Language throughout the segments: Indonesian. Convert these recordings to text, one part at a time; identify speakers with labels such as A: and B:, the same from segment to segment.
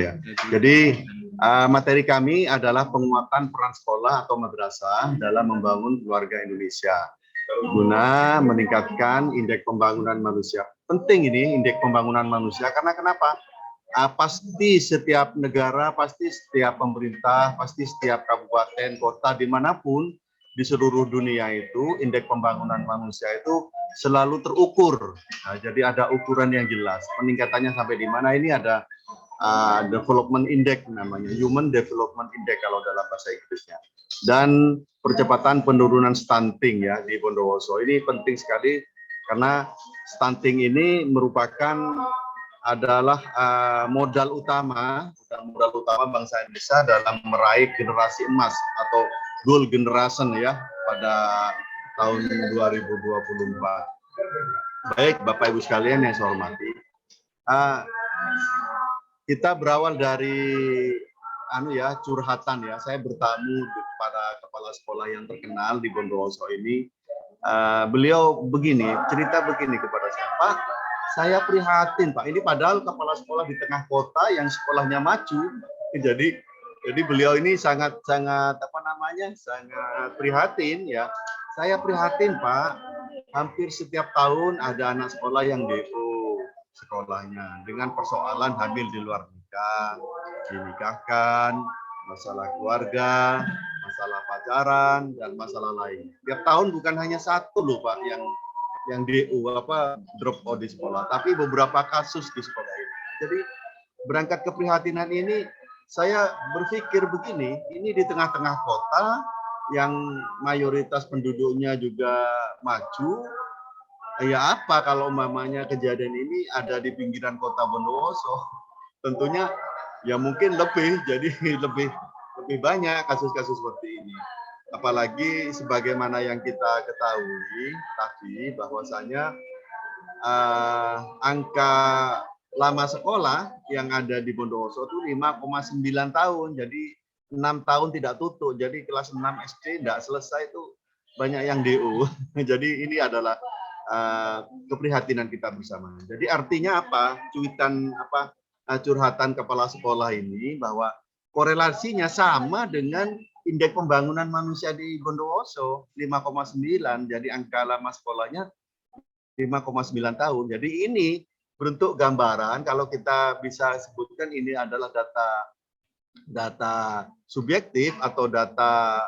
A: ya. Jadi materi kami adalah penguatan peran sekolah atau madrasah dalam membangun keluarga Indonesia guna meningkatkan indeks pembangunan manusia. Penting ini indeks pembangunan manusia karena kenapa? Pasti setiap negara, pasti setiap pemerintah, pasti setiap kabupaten, kota dimanapun di seluruh dunia itu indeks pembangunan manusia itu selalu terukur. Nah, jadi ada ukuran yang jelas. Peningkatannya sampai di mana ini ada development index namanya, human development index kalau dalam bahasa Inggrisnya. Dan percepatan penurunan stunting ya di Bondowoso ini penting sekali karena stunting ini merupakan adalah modal utama bangsa Indonesia dalam meraih generasi emas atau gold generation ya pada tahun 2024. Baik Bapak Ibu sekalian yang saya hormati, kita berawal dari curhatan ya. Saya bertamu kepada kepala sekolah yang terkenal di Bondowoso ini. Beliau cerita begini kepada saya, Pak, saya prihatin Pak, ini padahal kepala sekolah di tengah kota yang sekolahnya maju. Jadi beliau ini sangat prihatin ya. Saya prihatin Pak, hampir setiap tahun ada anak sekolah yang DO sekolahnya dengan persoalan hamil di luar nikah, dinikahkan, masalah keluarga, masalah pacaran dan masalah lain. Tiap tahun bukan hanya satu loh Pak yang DO drop out di sekolah, tapi beberapa kasus di sekolah ini. Jadi berangkat keprihatinan ini saya berpikir begini, ini di tengah-tengah kota yang mayoritas penduduknya juga maju. Ya apa kalau umpamanya kejadian ini ada di pinggiran kota Bondowoso? Tentunya ya mungkin lebih banyak kasus-kasus seperti ini. Apalagi sebagaimana yang kita ketahui tadi bahwasanya angka lama sekolah yang ada di Bondowoso itu 5,9 tahun. Jadi 6 tahun tidak tutup. Jadi kelas 6 SD tidak selesai itu banyak yang DO. Jadi ini adalah keprihatinan kita bersama. Jadi artinya apa? Curhatan kepala sekolah ini bahwa korelasinya sama dengan indeks pembangunan manusia di Bondowoso 5,9. Jadi angka lama sekolahnya 5,9 tahun. Jadi ini bentuk gambaran kalau kita bisa sebutkan ini adalah data subjektif atau data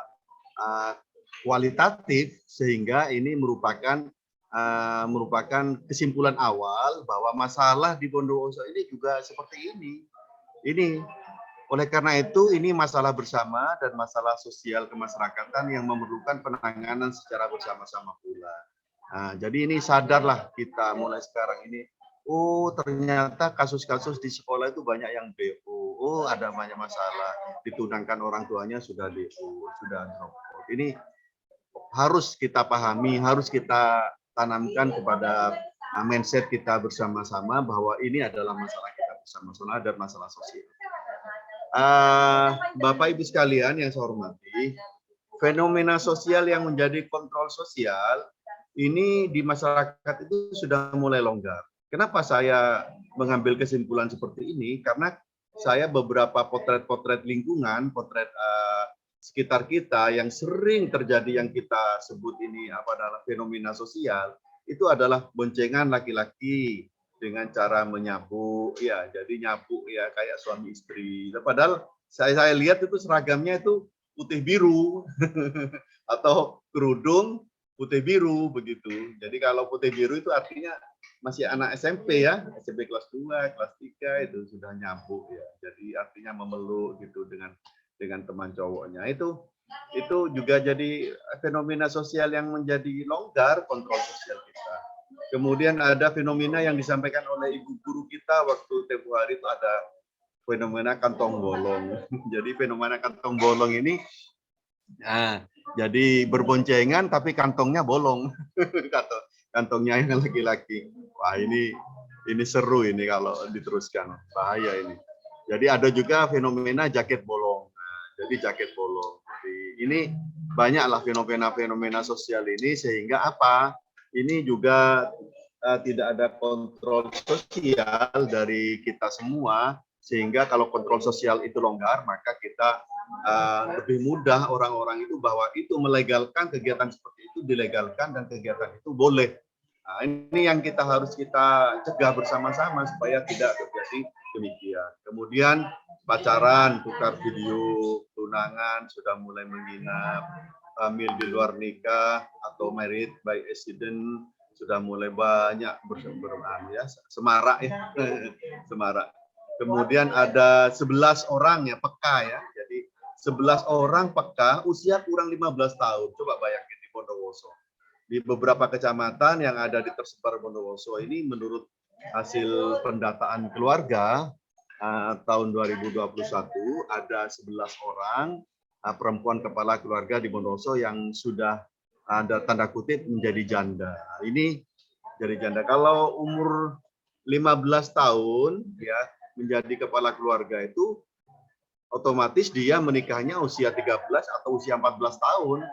A: kualitatif sehingga ini merupakan kesimpulan awal bahwa masalah di Bondowoso ini juga seperti ini. Oleh karena itu ini masalah bersama dan masalah sosial kemasyarakatan yang memerlukan penanganan secara bersama-sama pula. Nah, jadi ini sadarlah kita mulai sekarang ini. Oh ternyata kasus-kasus di sekolah itu banyak yang DO. Oh ada banyak masalah. Ditunangkan orang tuanya sudah DO, sudah drop out. Ini harus kita pahami, harus kita tanamkan kepada mindset kita bersama-sama bahwa ini adalah masalah kita bersama-sama dan masalah sosial. Bapak Ibu sekalian yang saya hormati, fenomena sosial yang menjadi kontrol sosial ini di masyarakat itu sudah mulai longgar. Kenapa saya mengambil kesimpulan seperti ini? Karena saya beberapa potret-potret lingkungan, potret sekitar kita yang sering terjadi yang kita sebut ini adalah fenomena sosial, itu adalah boncengan laki-laki dengan cara menyapu, ya jadi nyapu ya kayak suami istri. Padahal saya lihat itu seragamnya itu putih biru atau kerudung putih biru begitu. Jadi kalau putih biru itu artinya masih anak SMP ya, SMP kelas 2, kelas 3 itu sudah nyapu ya. Jadi artinya memeluk gitu dengan teman cowoknya. Itu juga jadi fenomena sosial yang menjadi longgar kontrol sosial kita. Kemudian ada fenomena yang disampaikan oleh ibu guru kita waktu tempo hari itu ada fenomena kantong bolong. Jadi fenomena kantong bolong ini jadi berboncengan tapi kantongnya bolong. Kantongnya yang laki-laki. Wah, ini seru ini kalau diteruskan. Bahaya ini. Jadi ada juga fenomena jaket bolong. Jadi jaket bolong. Jadi ini banyaklah fenomena sosial ini sehingga apa? Ini juga tidak ada kontrol sosial dari kita semua Sehingga kalau kontrol sosial itu longgar, maka kita lebih mudah orang-orang itu bahwa itu melegalkan kegiatan seperti itu, dilegalkan dan kegiatan itu boleh. Nah, ini yang harus kita cegah bersama-sama supaya tidak terjadi demikian. Kemudian pacaran, tukar video, tunangan sudah mulai menginap, hamil di luar nikah atau married by accident sudah mulai banyak semarak ya, semarak. Kemudian ada 11 orang ya peka ya. Jadi 11 orang peka usia kurang 15 tahun. Coba bayangin di Bondowoso. Di beberapa kecamatan yang ada di tersebar Bondowoso ini menurut hasil pendataan keluarga tahun 2021 ada 11 orang perempuan kepala keluarga di Bondowoso yang sudah ada tanda kutip menjadi janda. Ini jadi janda. Kalau umur 15 tahun ya menjadi kepala keluarga itu otomatis dia menikahnya usia 13 atau usia 14 tahun.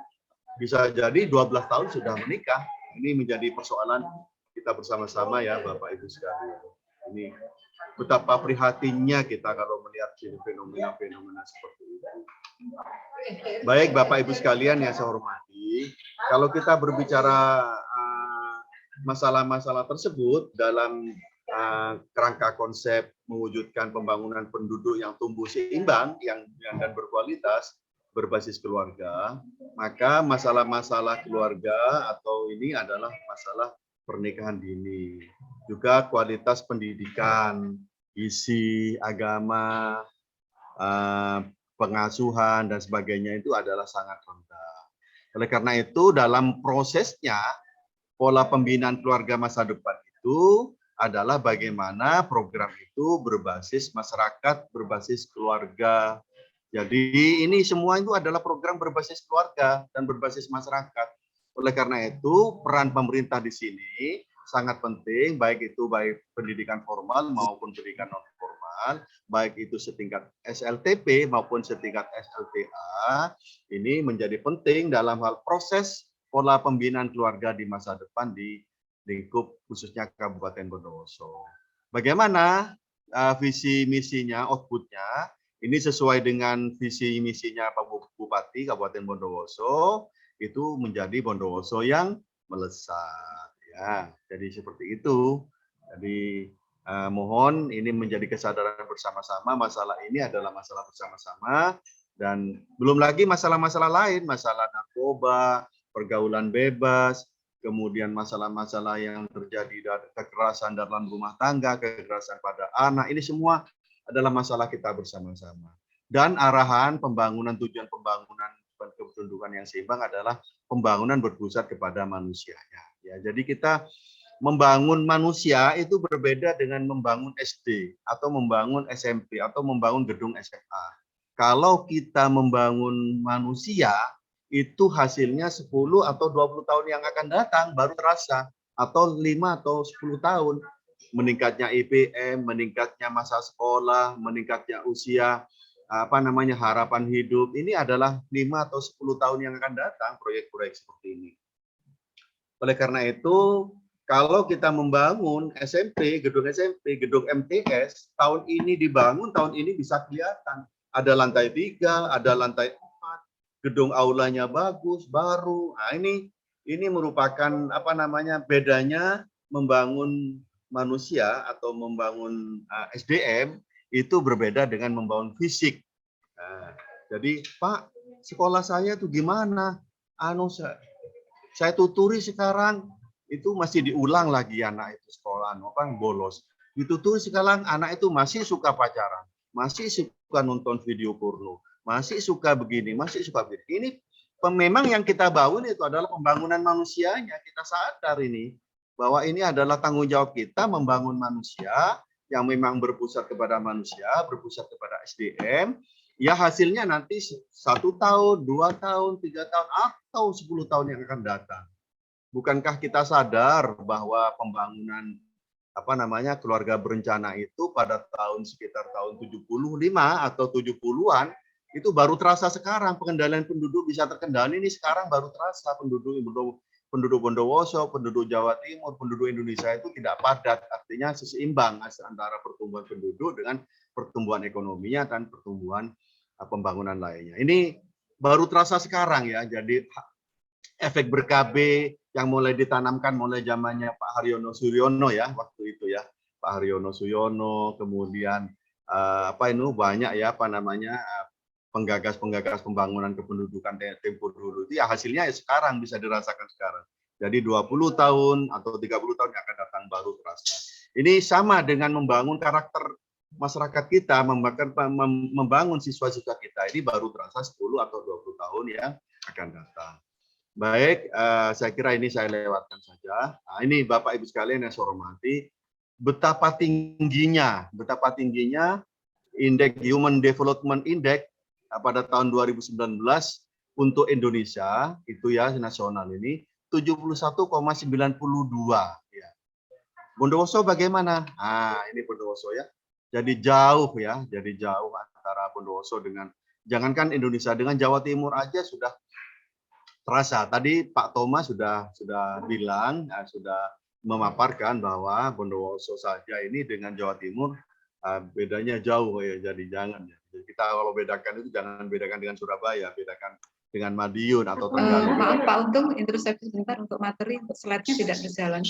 A: Bisa jadi 12 tahun sudah menikah. Ini menjadi persoalan kita bersama-sama ya Bapak Ibu sekalian. Ini betapa prihatinnya kita kalau melihat fenomena-fenomena seperti ini. Baik Bapak Ibu sekalian yang saya hormati, kalau kita berbicara masalah-masalah tersebut dalam kerangka konsep mewujudkan pembangunan penduduk yang tumbuh seimbang dan berkualitas berbasis keluarga, maka masalah-masalah keluarga atau ini adalah masalah pernikahan dini. Juga kualitas pendidikan, isi agama, pengasuhan dan sebagainya itu adalah sangat rendah. Oleh karena itu dalam prosesnya pola pembinaan keluarga masa depan itu adalah bagaimana program itu berbasis masyarakat, berbasis keluarga. Jadi ini semua itu adalah program berbasis keluarga dan berbasis masyarakat. Oleh karena itu peran pemerintah di sini sangat penting, baik pendidikan formal maupun pendidikan non formal, baik itu setingkat SLTP maupun setingkat SLTA, ini menjadi penting dalam hal proses pola pembinaan keluarga di masa depan di lingkup khususnya Kabupaten Bondowoso. Bagaimana visi misinya, outputnya? Ini sesuai dengan visi misinya Pak Bupati Kabupaten Bondowoso, itu menjadi Bondowoso yang melesat. Ya, jadi seperti itu. Jadi mohon ini menjadi kesadaran bersama-sama. Masalah ini adalah masalah bersama-sama dan belum lagi masalah-masalah lain, masalah narkoba, pergaulan bebas, kemudian masalah-masalah yang terjadi kekerasan dalam rumah tangga, kekerasan pada anak, ini semua adalah masalah kita bersama-sama. Dan arahan pembangunan, tujuan pembangunan kependudukan yang seimbang adalah pembangunan berpusat kepada manusianya. Ya, jadi kita membangun manusia itu berbeda dengan membangun SD atau membangun SMP atau membangun gedung SMA. Kalau kita membangun manusia, itu hasilnya 10 atau 20 tahun yang akan datang baru terasa, atau 5 atau 10 tahun. Meningkatnya IPM, meningkatnya masa sekolah, meningkatnya usia harapan hidup, ini adalah 5 atau 10 tahun yang akan datang proyek-proyek seperti ini. Oleh karena itu, kalau kita membangun SMP, gedung MTS, tahun ini dibangun, tahun ini bisa kelihatan. Ada lantai 3, ada lantai 4, gedung aulanya bagus, baru. Nah, ini merupakan bedanya membangun manusia atau membangun SDM itu berbeda dengan membangun fisik. Nah, jadi Pak, sekolah saya tuh gimana? Saya tuturi sekarang itu masih diulang lagi anak itu sekolah, bolos. Dituturi sekarang anak itu masih suka pacaran, masih suka nonton video porno, masih suka begini, masih suka begini. Ini memang yang kita bangun itu adalah pembangunan manusianya. Kita sadar ini bahwa ini adalah tanggung jawab kita membangun manusia yang memang berpusat kepada manusia, berpusat kepada SDM. Ya hasilnya nanti 1 tahun, 2 tahun, 3 tahun, atau 10 tahun yang akan datang. Bukankah kita sadar bahwa pembangunan keluarga berencana itu pada sekitar tahun 75 atau 70-an itu baru terasa sekarang, pengendalian penduduk bisa terkendali ini sekarang baru terasa penduduk penduduk Bondowoso, penduduk Jawa Timur, penduduk Indonesia itu tidak padat, artinya seimbang antara pertumbuhan penduduk dengan pertumbuhan ekonominya dan pertumbuhan pembangunan lainnya. Ini baru terasa sekarang ya, jadi efek ber-KB yang mulai ditanamkan mulai zamannya Pak Haryono Suyono ya, waktu itu ya, Pak Haryono Suyono, kemudian banyak ya penggagas-penggagas pembangunan kependudukan tempo dulu itu ya hasilnya ya sekarang bisa dirasakan sekarang. Jadi 20 tahun atau 30 tahun yang akan datang baru terasa. Ini sama dengan membangun karakter masyarakat kita, membangun siswa-siswa kita ini baru terasa 10 atau 20 tahun yang akan datang. Baik, saya kira ini saya lewatkan saja. Nah, ini Bapak Ibu sekalian yang saya hormati, betapa tingginya indeks Human Development Index pada tahun 2019 untuk Indonesia itu ya nasional ini 71,92 ya. Bondowoso bagaimana? Ah, ini Bondowoso ya. Jadi jauh antara Bondowoso dengan jangankan Indonesia dengan Jawa Timur aja sudah terasa. Tadi Pak Thomas sudah bilang, sudah memaparkan bahwa Bondowoso saja ini dengan Jawa Timur bedanya jauh ya. Jadi jangan ya. Kita kalau bedakan itu jangan bedakan dengan Surabaya, bedakan dengan Madiun atau Tegal.
B: Maaf Pak Untung, interupsi sebentar untuk materi, untuk slide-nya tidak berjalan.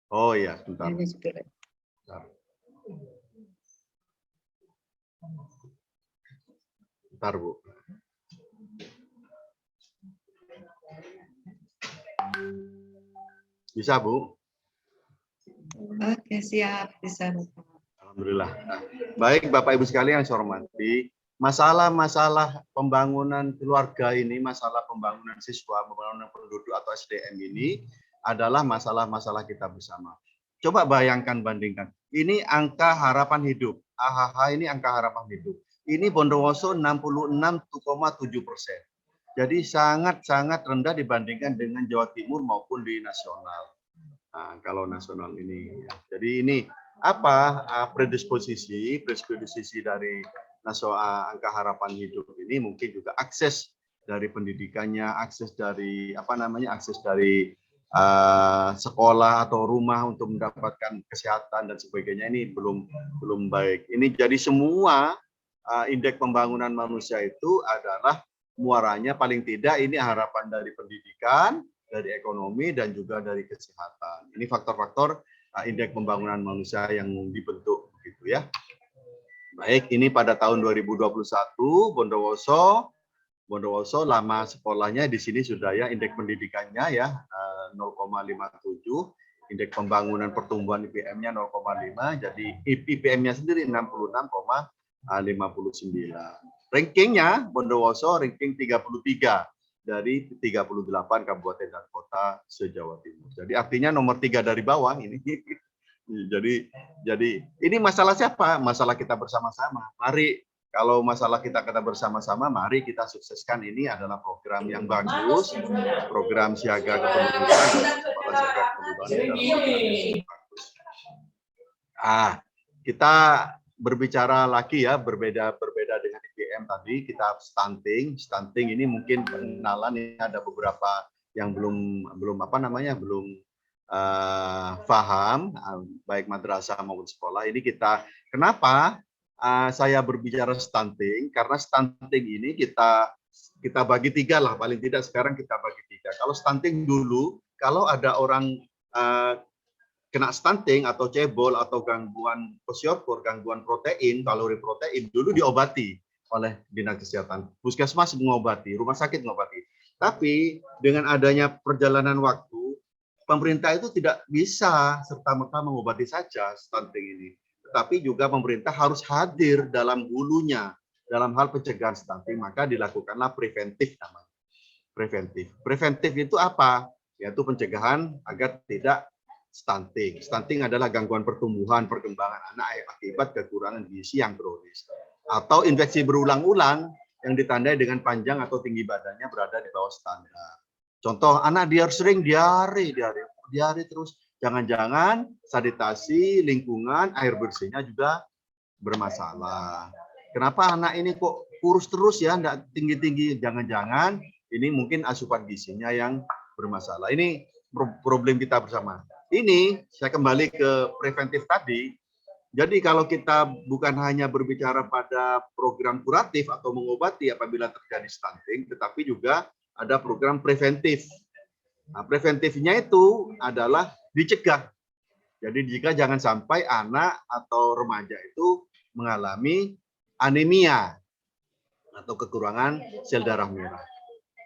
A: Oh iya, sebentar. Bentar, Bu. Bisa, Bu?
B: Oke, siap. Bisa.
A: Alhamdulillah. Nah, baik Bapak Ibu sekalian yang saya hormati, masalah-masalah pembangunan keluarga ini, masalah pembangunan siswa, pembangunan penduduk atau SDM ini adalah masalah-masalah kita bersama. Coba bayangkan, bandingkan. Ini angka harapan hidup. AHH ini angka harapan hidup. Ini Bondowoso 66,7%. Jadi sangat-sangat rendah dibandingkan dengan Jawa Timur maupun di nasional. Nah, kalau nasional ini. Ya. Jadi ini apa predisposisi dari angka harapan hidup ini mungkin juga akses dari pendidikannya, akses dari sekolah atau rumah untuk mendapatkan kesehatan dan sebagainya ini belum baik. Ini jadi semua indeks pembangunan manusia itu adalah muaranya paling tidak ini harapan dari pendidikan, dari ekonomi dan juga dari kesehatan. Ini faktor-faktor indeks pembangunan manusia yang dibentuk begitu ya. Baik, ini pada tahun 2021 Bondowoso lama sekolahnya di sini sudah ya indeks pendidikannya ya 0,57, indeks pembangunan pertumbuhan IPM-nya 0,5, jadi IPM-nya sendiri 66,59. Rankingnya Bondowoso ranking 33 dari 38 kabupaten dan kota se-Jawa Timur. Jadi artinya nomor 3 dari bawah ini. Jadi ini masalah siapa? Masalah kita bersama-sama. Mari kalau masalah kita bersama-sama, mari kita sukseskan. Ini adalah program yang bagus, program siaga kependudukan, siaga kependudukan. Kita berbicara lagi ya, berbeda dengan IPM tadi, kita stunting ini mungkin pengenalan ini ada beberapa yang belum paham, baik madrasah maupun sekolah. Ini kenapa saya berbicara stunting? Karena stunting ini kita bagi 3 lah, paling tidak sekarang kita bagi 3. Kalau stunting dulu, kalau ada orang kena stunting atau cebol atau gangguan kwashiorkor, gangguan protein, kalori protein, dulu diobati oleh dinas kesehatan. Puskesmas mengobati, rumah sakit mengobati. Tapi dengan adanya perjalanan waktu, pemerintah itu tidak bisa serta-merta mengobati saja stunting ini. Tetapi juga pemerintah harus hadir dalam hulunya, dalam hal pencegahan stunting, maka dilakukanlah preventif namanya. Preventif itu apa? Yaitu pencegahan agar tidak stunting. Stunting adalah gangguan pertumbuhan perkembangan anak akibat kekurangan gizi yang kronis atau infeksi berulang-ulang yang ditandai dengan panjang atau tinggi badannya berada di bawah standar. Contoh, anak dia sering diare terus. Jangan-jangan sanitasi lingkungan air bersihnya juga bermasalah. Kenapa anak ini kok kurus terus ya, enggak tinggi-tinggi? Jangan-jangan ini mungkin asupan gizinya yang bermasalah. Ini problem kita bersama. Ini saya kembali ke preventif tadi. Jadi kalau kita bukan hanya berbicara pada program kuratif atau mengobati apabila terjadi stunting, tetapi juga ada program preventif. Nah, preventifnya itu adalah dicegah. Jadi jika jangan sampai anak atau remaja itu mengalami anemia atau kekurangan sel darah merah.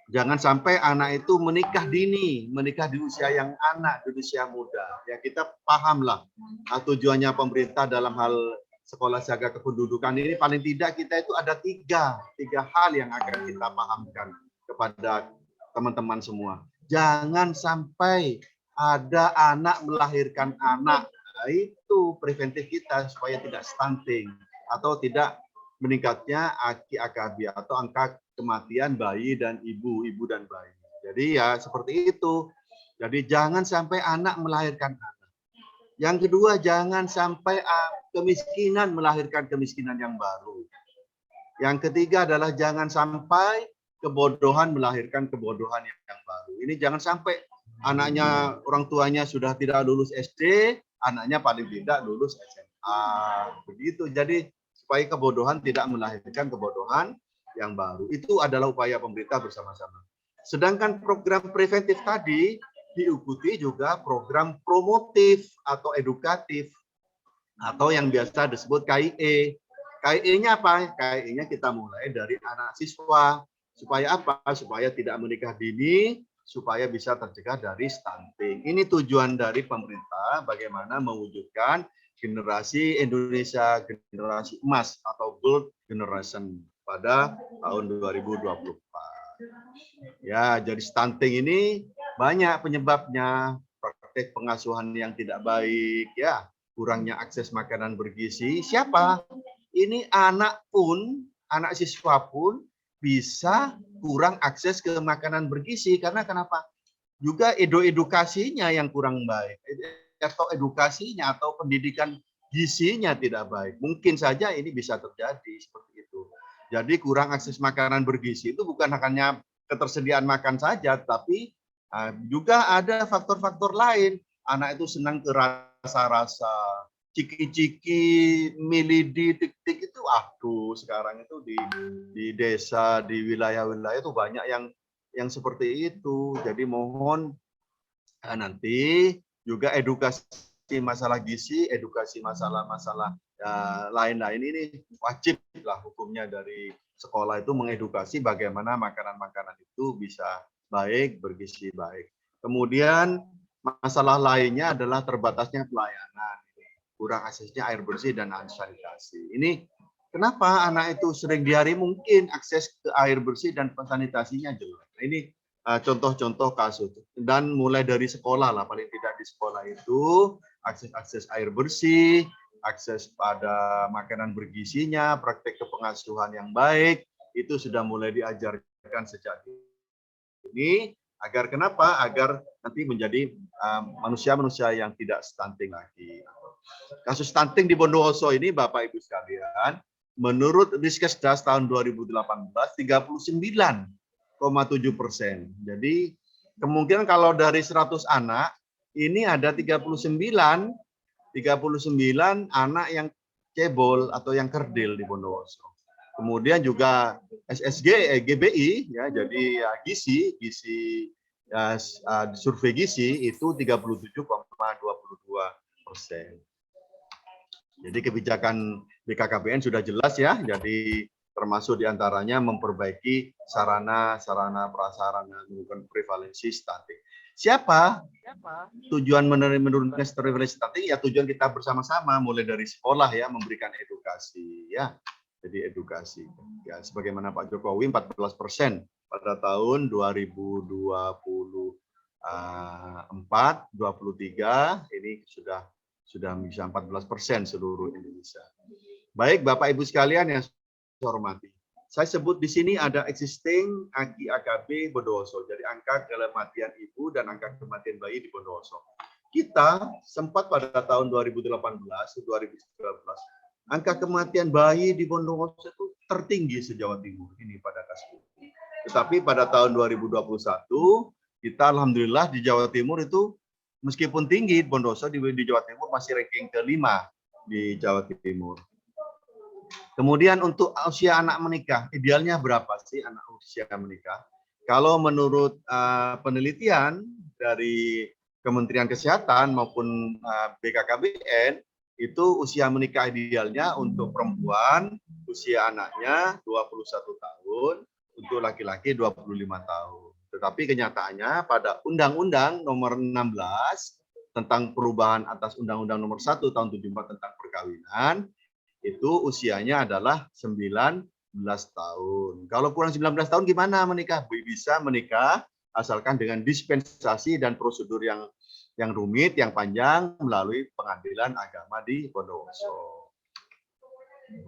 A: Jangan sampai anak itu menikah dini, menikah di usia yang anak, di usia muda. Ya kita pahamlah tujuannya pemerintah dalam hal sekolah siaga kependudukan ini paling tidak kita itu ada tiga hal yang akan kita pahamkan kepada teman-teman semua. Jangan sampai ada anak melahirkan anak. Nah, itu preventif kita supaya tidak stunting atau tidak meningkatnya AKI atau angka kematian bayi dan ibu dan bayi. Jadi ya seperti itu. Jadi jangan sampai anak melahirkan anak. Yang kedua, jangan sampai kemiskinan melahirkan kemiskinan yang baru. Yang ketiga adalah jangan sampai kebodohan melahirkan kebodohan yang baru. Ini jangan sampai anaknya orang tuanya sudah tidak lulus SD, anaknya paling tidak lulus SMA. Begitu. Jadi supaya kebodohan tidak melahirkan kebodohan yang baru. Itu adalah upaya pemerintah bersama-sama. Sedangkan program preventif tadi diikuti juga program promotif atau edukatif atau yang biasa disebut KIE. KIE-nya apa? KIE-nya kita mulai dari anak siswa. Supaya apa? Supaya tidak menikah dini, supaya bisa tercegah dari stunting. Ini tujuan dari pemerintah bagaimana mewujudkan generasi Indonesia, generasi emas atau gold generation pada tahun 2024. Ya, jadi stunting ini banyak penyebabnya, praktek pengasuhan yang tidak baik, ya, kurangnya akses makanan bergizi. Siapa? Ini anak siswa pun bisa kurang akses ke makanan bergizi karena kenapa? Juga edukasinya yang kurang baik, atau edukasinya atau pendidikan gizinya tidak baik. Mungkin saja ini bisa terjadi seperti itu. Jadi kurang akses makanan bergizi itu bukan hanya ketersediaan makan saja, tapi juga ada faktor-faktor lain. Anak itu senang ke rasa-rasa, ciki-ciki, milidi, tik-tik itu, aduh, sekarang itu di desa, di wilayah-wilayah itu banyak yang seperti itu. Jadi mohon nanti juga edukasi masalah gizi, edukasi masalah-masalah lain-lain ini wajib lah hukumnya dari sekolah itu mengedukasi bagaimana makanan-makanan itu bisa baik, bergizi baik. Kemudian masalah lainnya adalah terbatasnya pelayanan, kurang aksesnya air bersih dan sanitasi. Ini kenapa anak itu sering diare mungkin akses ke air bersih dan sanitasinya jelek. Ini contoh-contoh kasus dan mulai dari sekolah lah, paling tidak di sekolah itu akses air bersih, akses pada makanan bergizinya, praktek kepengasuhan yang baik itu sudah mulai diajarkan sejak ini agar kenapa? Agar nanti menjadi manusia-manusia yang tidak stunting lagi. Kasus stunting di Bondowoso ini Bapak Ibu sekalian, menurut Riskesdas tahun 2018 39,7%. Jadi kemungkinan kalau dari 100 anak ini ada 39 anak yang cebol atau yang kerdil di Bondowoso. Kemudian juga GBI ya, jadi ya, gizi survei gizi itu 37,22%. Jadi kebijakan BKKBN sudah jelas ya, jadi termasuk diantaranya memperbaiki sarana prasarana menurunkan prevalensi stunting. Siapa tujuan menurunkan prevalensi stunting? Ya tujuan kita bersama-sama, mulai dari sekolah ya, memberikan edukasi ya. Jadi edukasi ya, sebagaimana Pak Jokowi 14% pada tahun 2024, 23 ini sudah bisa 14% seluruh Indonesia. Baik Bapak Ibu sekalian yang saya hormati, saya sebut di sini ada existing AKI Bondowoso, jadi angka kematian ibu dan angka kematian bayi di Bondowoso. Kita sempat pada tahun 2018, 2019, angka kematian bayi di Bondowoso itu tertinggi se-Jawa Timur ini pada kasus. Tetapi pada tahun 2021 kita alhamdulillah di Jawa Timur itu meskipun tinggi, Bondowoso di Jawa Timur masih ranking kelima di Jawa Timur. Kemudian untuk usia anak menikah, idealnya berapa sih anak usia menikah? Kalau menurut penelitian dari Kementerian Kesehatan maupun BKKBN, itu usia menikah idealnya untuk perempuan, usia anaknya 21 tahun, untuk laki-laki 25 tahun. Tetapi kenyataannya pada Undang-Undang Nomor 16 tentang perubahan atas Undang-Undang Nomor 1 Tahun 74 tentang perkawinan, itu usianya adalah 19 tahun. Kalau kurang 19 tahun gimana menikah? Bisa menikah asalkan dengan dispensasi dan prosedur yang rumit, yang panjang melalui pengadilan agama di Bondowoso.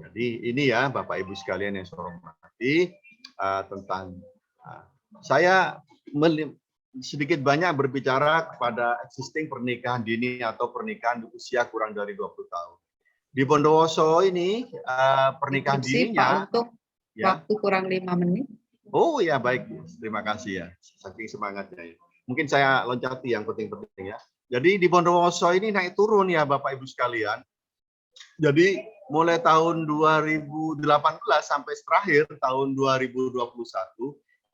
A: Jadi ini ya Bapak Ibu sekalian yang saya hormati tentang saya sedikit banyak berbicara kepada existing pernikahan dini atau pernikahan di usia kurang dari 20 tahun. Di Bondowoso ini pernikahan dininya
B: Pak, untuk waktu kurang 5 menit.
A: Oh ya baik, terima kasih ya, saking semangatnya ya. Mungkin saya loncati yang penting-penting ya. Jadi di Bondowoso ini naik turun ya Bapak Ibu sekalian. Jadi mulai tahun 2018 sampai terakhir tahun 2021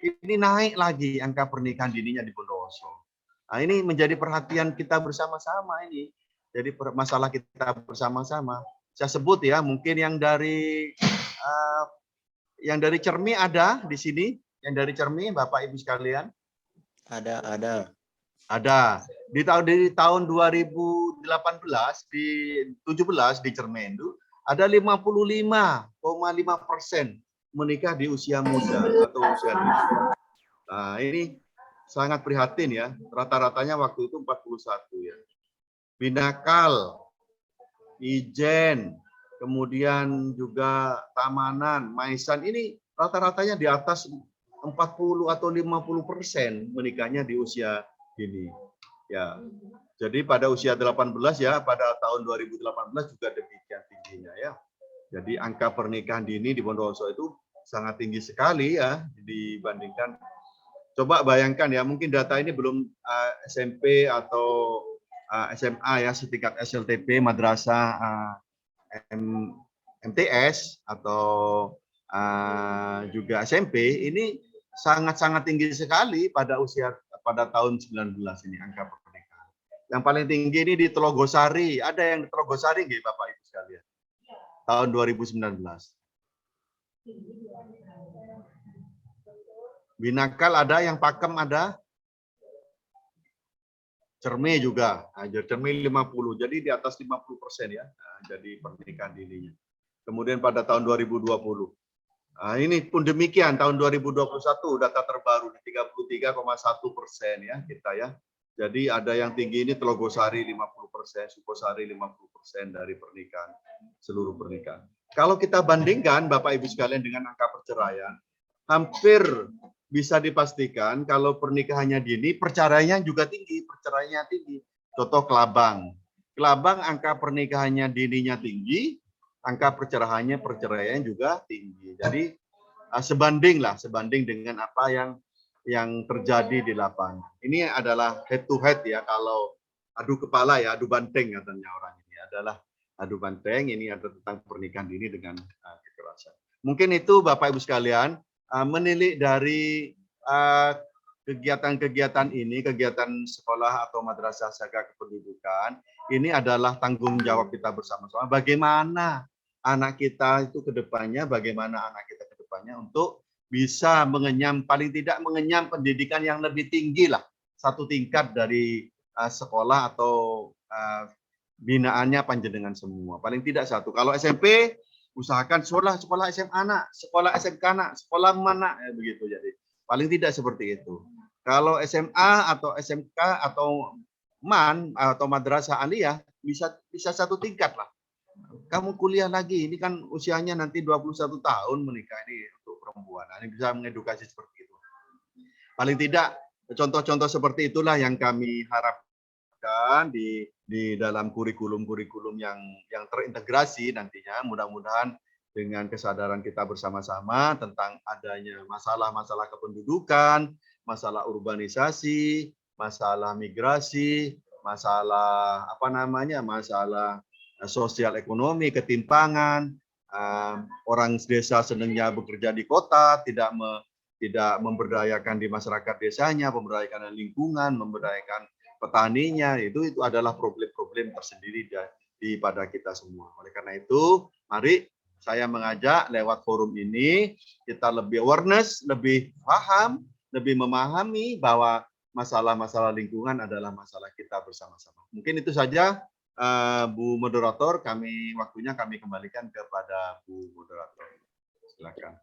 A: ini naik lagi angka pernikahan dininya di Bondowoso. Nah, ini menjadi perhatian kita bersama-sama ini. Jadi masalah kita bersama-sama. Saya sebut ya, mungkin yang dari Cermi ada di sini, yang dari Cermi, Bapak Ibu sekalian.
C: Ada.
A: Di tahun 2018 di 17 di Cermendu ada 55,5% menikah di usia muda atau usia dini. Nah, ini sangat prihatin ya. Rata-ratanya waktu itu 41 ya. Binakal, Ijen, kemudian juga Tamanan, Maisan ini rata-ratanya di atas 40 atau 50% menikahnya di usia dini. Ya. Jadi pada usia 18 ya, pada tahun 2018 juga demikian tingginya ya. Jadi angka pernikahan dini di Bondowoso itu sangat tinggi sekali ya dibandingkan. Coba bayangkan ya, mungkin data ini belum SMP atau SMA ya, setingkat SLTP, madrasah, MTS atau juga SMP ini sangat-sangat tinggi sekali pada tahun 19 ini angka pernikahan. Yang paling tinggi ini di Telogosari. Ada yang di Telogosari nggih Bapak Ibu sekalian? Tahun 2019. Binakal ada, yang Pakem ada. Cermi juga. Nah, Cermi 50. Jadi di atas 50% ya. Nah, jadi pernikahan dininya. Kemudian pada tahun 2020. Nah, ini pun demikian tahun 2021 data terbaru 33,1% ya kita ya. Jadi ada yang tinggi ini Telogosari 50%, Sukosari 50% dari pernikahan, seluruh pernikahan. Kalau kita bandingkan Bapak Ibu sekalian dengan angka perceraian, hampir bisa dipastikan kalau pernikahannya dini, perceraiannya juga tinggi, perceraiannya tinggi. Contoh Kelabang. Kelabang angka pernikahannya dininya tinggi, angka perceraian juga tinggi. Jadi sebanding dengan apa yang terjadi di lapangan. Ini adalah head to head ya, kalau adu kepala ya, adu banteng katanya orang ini adalah adu banteng. Ini ada tentang pernikahan dini dengan kekerasan. Mungkin itu Bapak Ibu sekalian menilik dari kegiatan-kegiatan ini, kegiatan sekolah atau madrasah Saga Kependudukan, ini adalah tanggung jawab kita bersama-sama. Bagaimana anak kita itu ke depannya, untuk bisa mengenyam, paling tidak mengenyam pendidikan yang lebih tinggi lah, satu tingkat dari sekolah atau binaannya panjenengan semua. Paling tidak satu. Kalau SMP, usahakan sekolah SMA anak, sekolah SMK anak, sekolah mana begitu. Jadi paling tidak seperti itu. Kalau SMA atau SMK atau MAN atau madrasah aliyah bisa satu tingkat lah. Kamu kuliah lagi, ini kan usianya nanti 21 tahun menikah ini untuk perempuan. Nah, ini bisa mengedukasi seperti itu. Paling tidak contoh-contoh seperti itulah yang kami harapkan di dalam kurikulum yang terintegrasi nantinya. Mudah-mudahan dengan kesadaran kita bersama-sama tentang adanya masalah-masalah kependudukan, masalah urbanisasi, masalah migrasi, masalah masalah sosial ekonomi, ketimpangan, orang desa senangnya bekerja di kota, tidak memberdayakan di masyarakat desanya, memberdayakan lingkungan, memberdayakan petaninya, itu adalah problem-problem tersendiri pada kita semua. Oleh karena itu, mari saya mengajak lewat forum ini kita lebih awareness, lebih paham, lebih memahami bahwa masalah-masalah lingkungan adalah masalah kita bersama-sama. Mungkin itu saja, Bu Moderator. Waktunya kami kembalikan kepada Bu Moderator. Silakan.